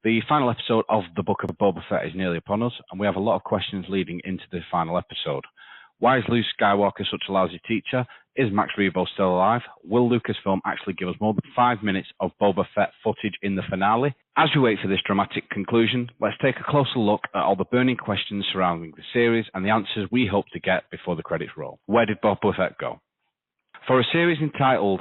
The final episode of the Book of Boba Fett is nearly upon us, and we have a lot of questions leading into the final episode. Why is Luke Skywalker such a lousy teacher? Is Max Rebo still alive? Will Lucasfilm actually give us more than 5 minutes of Boba Fett footage in the finale? As we wait for this dramatic conclusion, let's take a closer look at all the burning questions surrounding the series and the answers we hope to get before the credits roll. Where did Boba Fett go? For a series entitled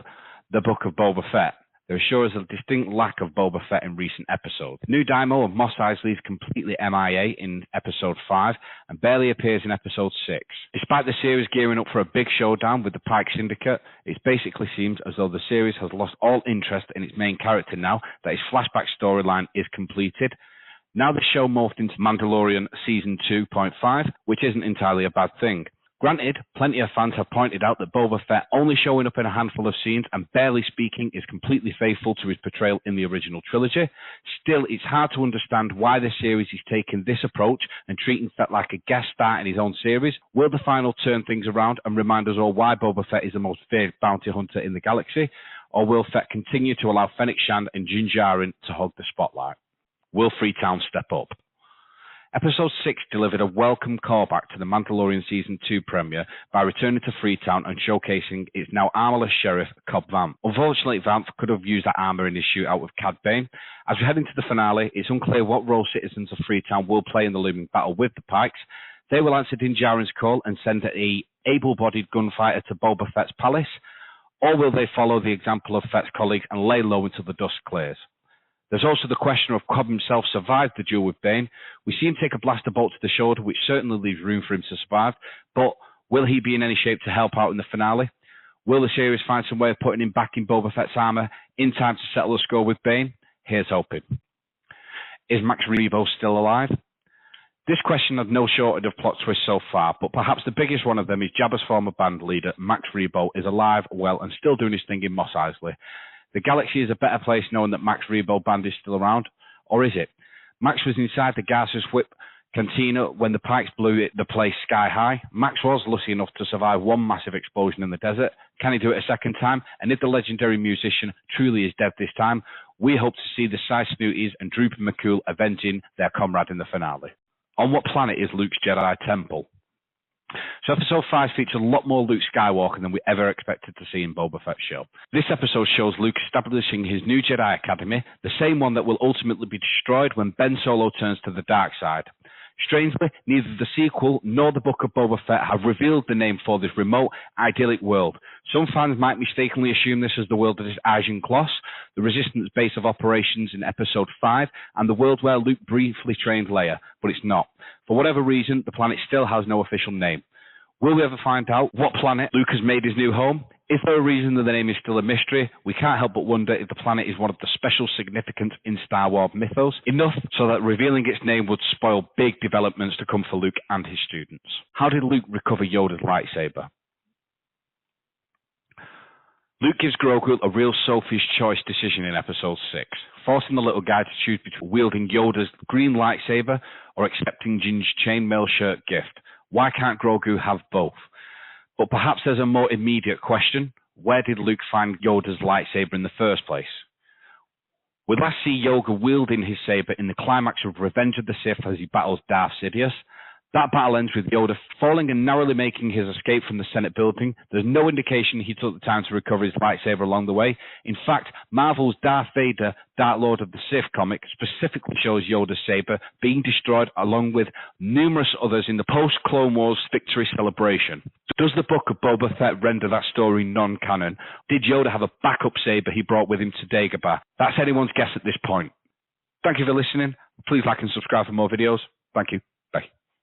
The Book of Boba Fett, there is sure as a distinct lack of Boba Fett in recent episodes. The new Daimo of Mos Eisley is completely MIA in episode 5 and barely appears in episode 6. Despite the series gearing up for a big showdown with the Pike Syndicate, it basically seems as though the series has lost all interest in its main character now that his flashback storyline is completed. Now the show morphed into Mandalorian Season 2.5, which isn't entirely a bad thing. Granted, plenty of fans have pointed out that Boba Fett only showing up in a handful of scenes and barely speaking is completely faithful to his portrayal in the original trilogy. Still, it's hard to understand why the series is taking this approach and treating Fett like a guest star in his own series. Will the final turn things around and remind us all why Boba Fett is the most feared bounty hunter in the galaxy? Or will Fett continue to allow Fennec Shand and Din Djarin to hog the spotlight? Will Freetown step up? Episode 6 delivered a welcome callback to the Mandalorian Season 2 premiere by returning to Freetown and showcasing its now armorless sheriff, Cobb Vanth. Unfortunately, Vanth could have used that armor in his shootout with Cad Bane. As we head into the finale, it's unclear what role citizens of Freetown will play in the looming battle with the Pikes. They will answer Din Djarin's call and send an able-bodied gunfighter to Boba Fett's palace, or will they follow the example of Fett's colleagues and lay low until the dust clears? There's also the question of Cobb himself survived the duel with Bane. We see him take a blaster bolt to the shoulder, which certainly leaves room for him to survive, but will he be in any shape to help out in the finale? Will the series find some way of putting him back in Boba Fett's armor in time to settle the score with Bane? Here's hoping. Is Max Rebo still alive? This question had no shortage of plot twists so far, but perhaps the biggest one of them is Jabba's former band leader, Max Rebo, is alive, well, and still doing his thing in Mos Eisley. The galaxy is a better place knowing that Max Rebo band is still around, or is it? Max was inside the Garsa's Whip cantina when the Pikes blew the place sky high. Max was lucky enough to survive one massive explosion in the desert. Can he do it a second time? And if the legendary musician truly is dead this time, we hope to see the Side Snooties and Droopy McCool avenging their comrade in the finale. On what planet is Luke's Jedi Temple? So episode 5 features a lot more Luke Skywalker than we ever expected to see in Boba Fett's show. This episode shows Luke establishing his new Jedi Academy, the same one that will ultimately be destroyed when Ben Solo turns to the dark side. Strangely, neither the sequel nor the Book of Boba Fett have revealed the name for this remote, idyllic world. Some fans might mistakenly assume this is the world that is Ajan Kloss, the Resistance base of operations in Episode 5, and the world where Luke briefly trained Leia, but it's not. For whatever reason, the planet still has no official name. Will we ever find out what planet Luke has made his new home? Is there a reason that the name is still a mystery? We can't help but wonder if the planet is one of the special significance in Star Wars mythos, enough so that revealing its name would spoil big developments to come for Luke and his students. How did Luke recover Yoda's lightsaber? Luke gives Grogu a real Sophie's Choice decision in Episode 6, forcing the little guy to choose between wielding Yoda's green lightsaber or accepting Jin's chainmail shirt gift. Why can't Grogu have both? But perhaps there's a more immediate question. Where did Luke find Yoda's lightsaber in the first place? We'll last see Yoda wielding his saber in the climax of Revenge of the Sith as he battles Darth Sidious. That battle ends with Yoda falling and narrowly making his escape from the Senate building. There's no indication he took the time to recover his lightsaber along the way. In fact, Marvel's Darth Vader, Dark Lord of the Sith comic specifically shows Yoda's saber being destroyed along with numerous others in the post-Clone Wars victory celebration. Does the Book of Boba Fett render that story non-canon? Did Yoda have a backup saber he brought with him to Dagobah? That's anyone's guess at this point. Thank you for listening. Please like and subscribe for more videos. Thank you.